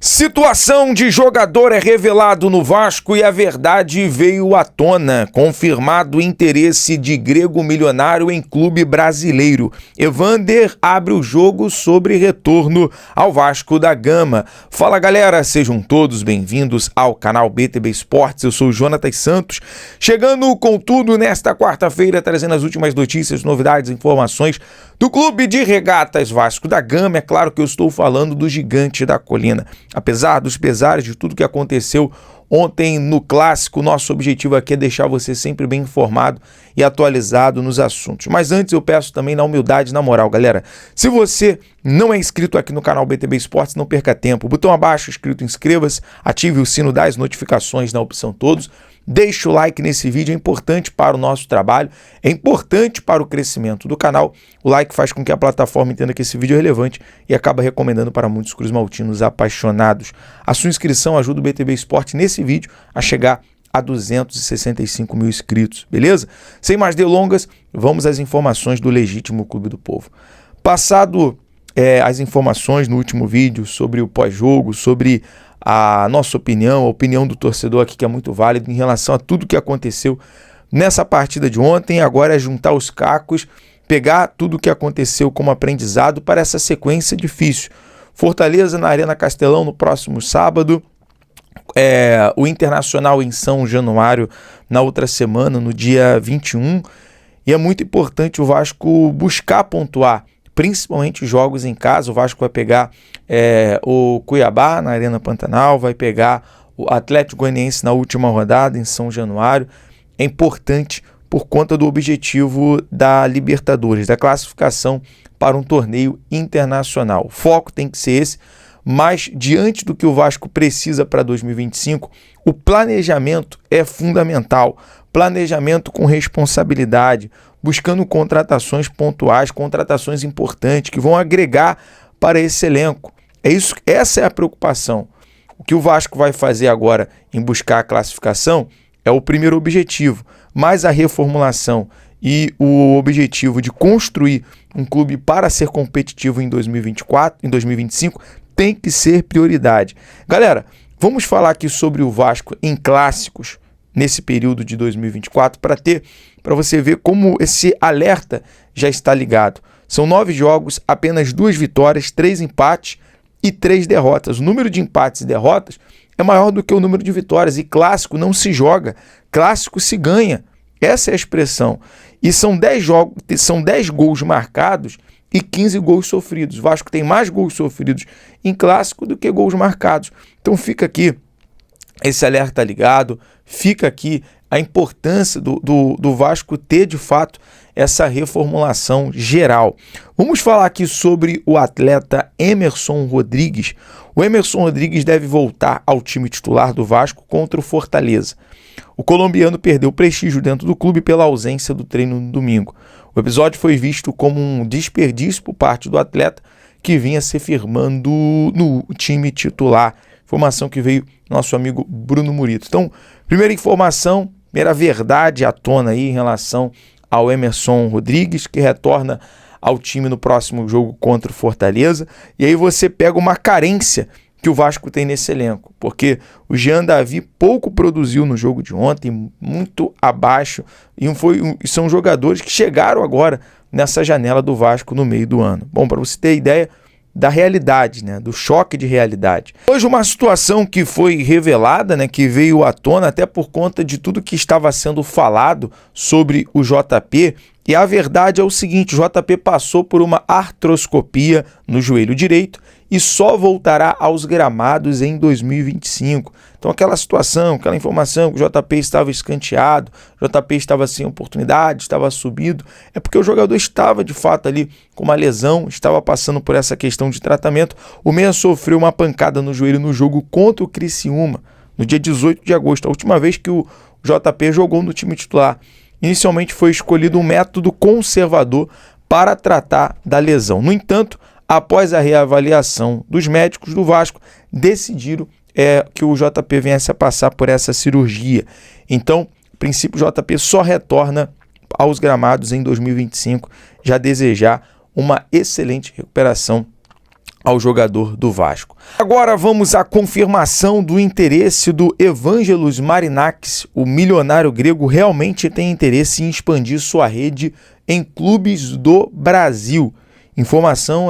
Situação de jogador é revelado no Vasco e a verdade veio à tona. Confirmado o interesse de grego milionário em clube brasileiro. Evander abre o jogo sobre retorno ao Vasco da Gama. Fala galera, sejam todos bem-vindos ao canal BTB Esportes. Eu sou o Jonatas Santos, chegando com tudo nesta quarta-feira, trazendo as últimas notícias, novidades, informações do Clube de Regatas Vasco da Gama. É claro que eu estou falando do Gigante da Colina. Apesar dos pesares de tudo que aconteceu ontem no Clássico, nosso objetivo aqui é deixar você sempre bem informado e atualizado nos assuntos. Mas antes eu peço também na humildade, na moral, galera. Se você não é inscrito aqui no canal BTB Esportes, não perca tempo. Botão abaixo escrito inscreva-se, ative o sino das notificações na opção todos. Deixe o like nesse vídeo, é importante para o nosso trabalho, é importante para o crescimento do canal. O like faz com que a plataforma entenda que esse vídeo é relevante e acaba recomendando para muitos cruzmaltinos apaixonados. A sua inscrição ajuda o BTB Esporte nesse vídeo a chegar a 265 mil inscritos, beleza? Sem mais delongas, vamos às informações do legítimo Clube do Povo. Passado as informações no último vídeo sobre o pós-jogo, sobre a nossa opinião, a opinião do torcedor aqui, que é muito válida em relação a tudo que aconteceu nessa partida de ontem. Agora é juntar os cacos, pegar tudo o que aconteceu como aprendizado para essa sequência difícil. Fortaleza na Arena Castelão no próximo sábado, o Internacional em São Januário na outra semana, no dia 21, e é muito importante o Vasco buscar pontuar, principalmente jogos em casa. O Vasco vai pegar o Cuiabá na Arena Pantanal, vai pegar o Atlético Goianiense na última rodada em São Januário. É importante por conta do objetivo da Libertadores, da classificação para um torneio internacional. O foco tem que ser esse, mas diante do que o Vasco precisa para 2025, o planejamento é fundamental. Planejamento com responsabilidade, buscando contratações pontuais, contratações importantes que vão agregar para esse elenco. Essa é a preocupação. O que o Vasco vai fazer agora em buscar a classificação é o primeiro objetivo, mas a reformulação e o objetivo de construir um clube para ser competitivo em 2024, em 2025, tem que ser prioridade. Galera, vamos falar aqui sobre o Vasco em clássicos nesse período de 2024 para você ver como esse alerta já está ligado. São 9 jogos, apenas 2 vitórias, 3 empates e 3 derrotas. O número de empates e derrotas é maior do que o número de vitórias. E clássico não se joga, clássico se ganha. Essa é a expressão. E são 10 jogos, são 10 gols marcados e 15 gols sofridos. O Vasco tem mais gols sofridos em clássico do que gols marcados. Então fica aqui esse alerta ligado, fica aqui a importância do Vasco ter de fato essa reformulação geral. Vamos falar aqui sobre o atleta Emerson Rodrigues. O Emerson Rodrigues deve voltar ao time titular do Vasco contra o Fortaleza. O colombiano perdeu prestígio dentro do clube pela ausência do treino no domingo. O episódio foi visto como um desperdício por parte do atleta que vinha se firmando no time titular. Informação que veio do nosso amigo Bruno Murito. Então, primeira informação, primeira verdade à tona aí em relação ao Emerson Rodrigues, que retorna ao time no próximo jogo contra o Fortaleza. E aí você pega uma carência que o Vasco tem nesse elenco, porque o Jean Davi pouco produziu no jogo de ontem, muito abaixo, e são jogadores que chegaram agora nessa janela do Vasco no meio do ano. Bom, para você ter ideia da realidade, né, do choque de realidade. Hoje uma situação que foi revelada, né, que veio à tona até por conta de tudo que estava sendo falado sobre o JP, e a verdade é o seguinte: o JP passou por uma artroscopia no joelho direito e só voltará aos gramados em 2025. Então aquela situação, aquela informação que o JP estava escanteado, o JP estava sem oportunidade, estava subido, é porque o jogador estava de fato ali com uma lesão, estava passando por essa questão de tratamento. O meia sofreu uma pancada no joelho no jogo contra o Criciúma, no dia 18 de agosto, a última vez que o JP jogou no time titular. Inicialmente foi escolhido um método conservador para tratar da lesão. No entanto, após a reavaliação dos médicos do Vasco, decidiram que o JP viesse a passar por essa cirurgia. Então, a princípio, o JP só retorna aos gramados em 2025, já desejar uma excelente recuperação ao jogador do Vasco. Agora vamos à confirmação do interesse do Evangelos Marinakis. O milionário grego realmente tem interesse em expandir sua rede em clubes do Brasil.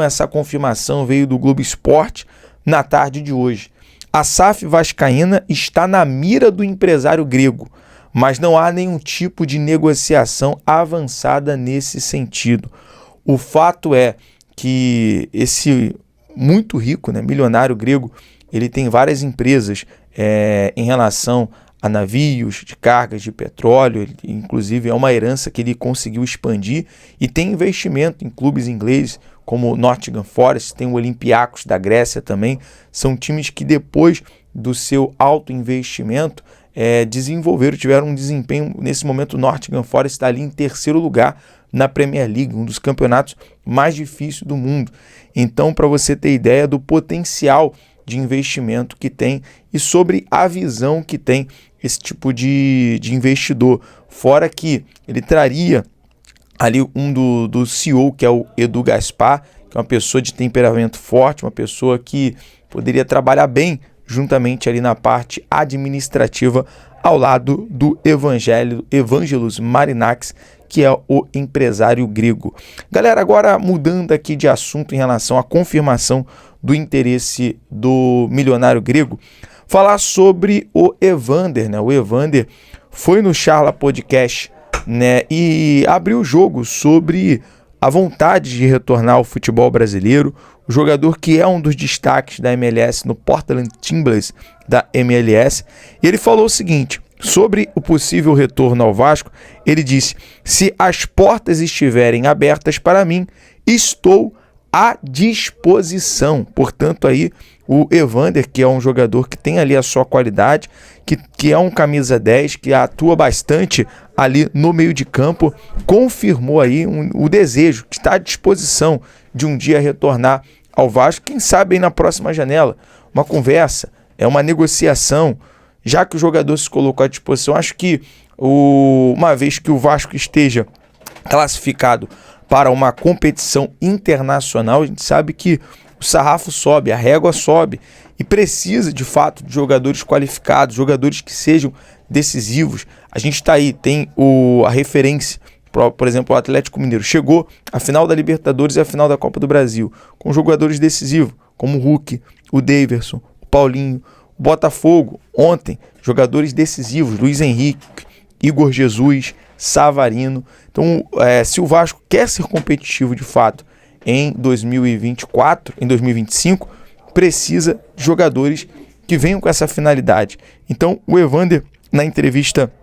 Essa confirmação veio do Globo Esporte na tarde de hoje. A SAF vascaína está na mira do empresário grego, mas não há nenhum tipo de negociação avançada nesse sentido. O fato é que esse muito rico, né, milionário grego, ele tem várias empresas em relação a navios de cargas de petróleo, inclusive é uma herança que ele conseguiu expandir e tem investimento em clubes ingleses como o Nottingham Forest, tem o Olympiacos da Grécia também, são times que depois do seu alto investimento tiveram um desempenho. Nesse momento o Nottingham Forest está ali em terceiro lugar na Premier League, um dos campeonatos mais difíceis do mundo. Então, para você ter ideia do potencial de investimento que tem e sobre a visão que tem esse tipo de investidor. Fora que ele traria ali do CEO, que é o Edu Gaspar, que é uma pessoa de temperamento forte, uma pessoa que poderia trabalhar bem juntamente ali na parte administrativa ao lado do Evangelos Marinakis, que é o empresário grego. Galera, agora mudando aqui de assunto em relação à confirmação do interesse do milionário grego, falar sobre o Evander, né? O Evander foi no Charla Podcast, né, e abriu o jogo sobre a vontade de retornar ao futebol brasileiro. O jogador que é um dos destaques da MLS no Portland Timbers da MLS, e ele falou o seguinte sobre o possível retorno ao Vasco. Ele disse: se as portas estiverem abertas para mim, estou à disposição. Portanto, aí o Evander, que é um jogador que tem ali a sua qualidade, que é um camisa 10, que atua bastante ali no meio de campo, confirmou aí o desejo, que está à disposição de um dia retornar ao Vasco, quem sabe aí na próxima janela, uma conversa, uma negociação, já que o jogador se colocou à disposição. Acho que uma vez que o Vasco esteja classificado para uma competição internacional, a gente sabe que o sarrafo sobe, a régua sobe e precisa de fato de jogadores qualificados, jogadores que sejam decisivos. A gente está aí, tem a referência, por exemplo, o Atlético Mineiro chegou à final da Libertadores e à final da Copa do Brasil com jogadores decisivos como o Hulk, o Daverson, o Paulinho. O Botafogo ontem, jogadores decisivos, Luiz Henrique, Igor Jesus, Savarino. Então, se o Vasco quer ser competitivo de fato em 2024, em 2025, precisa de jogadores que venham com essa finalidade. Então, o Evander, na entrevista,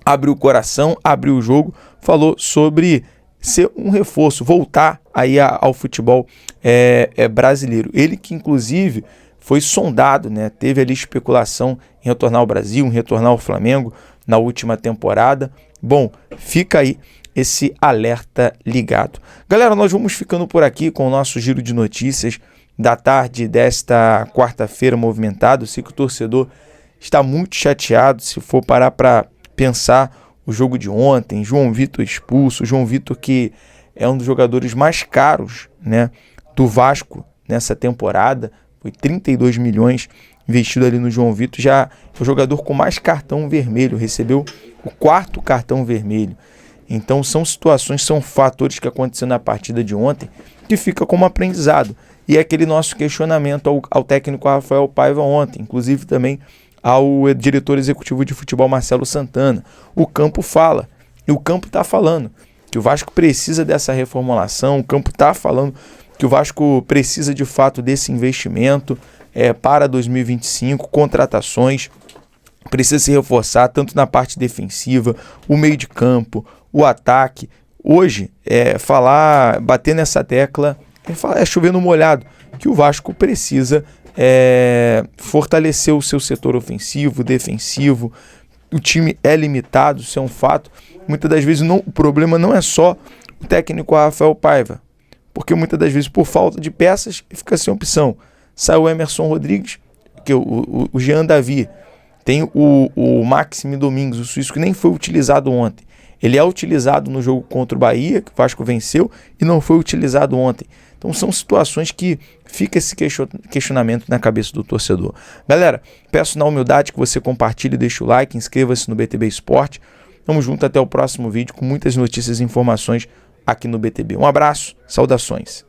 abriu o coração, abriu o jogo, falou sobre ser um reforço, voltar aí ao futebol brasileiro. Ele que, inclusive, foi sondado, né? Teve ali especulação em retornar ao Brasil, em retornar ao Flamengo na última temporada. Bom, fica aí esse alerta ligado. Galera, nós vamos ficando por aqui com o nosso giro de notícias da tarde desta quarta-feira movimentado. Sei que o torcedor está muito chateado se for parar para pensar o jogo de ontem, João Vitor expulso, João Vitor que é um dos jogadores mais caros, né, do Vasco nessa temporada. Foi 32 milhões investido ali no João Vitor. Já é o jogador com mais cartão vermelho, recebeu o 4º cartão vermelho. Então são situações, são fatores que aconteceram na partida de ontem que fica como aprendizado. E é aquele nosso questionamento ao técnico Rafael Paiva ontem, inclusive também ao diretor executivo de futebol Marcelo Santana. O campo fala, e o campo está falando que o Vasco precisa dessa reformulação, o campo está falando que o Vasco precisa de fato desse investimento para 2025, contratações, precisa se reforçar tanto na parte defensiva, o meio de campo, o ataque. Hoje, bater nessa tecla, é chover no molhado, que o Vasco precisa fortalecer o seu setor ofensivo, defensivo. O time é limitado, isso é um fato. Muitas das vezes o problema não é só o técnico Rafael Paiva, porque muitas das vezes, por falta de peças, fica sem opção. Sai o Emerson Rodrigues, que o Jean Davi, tem o Maxime Domingos, o suíço, que nem foi utilizado ontem. Ele é utilizado no jogo contra o Bahia, que o Vasco venceu, e não foi utilizado ontem. Então são situações que fica esse questionamento na cabeça do torcedor. Galera, peço na humildade que você compartilhe, deixe o like, inscreva-se no BTB Esporte. Vamos junto até o próximo vídeo com muitas notícias e informações aqui no BTB. Um abraço, saudações.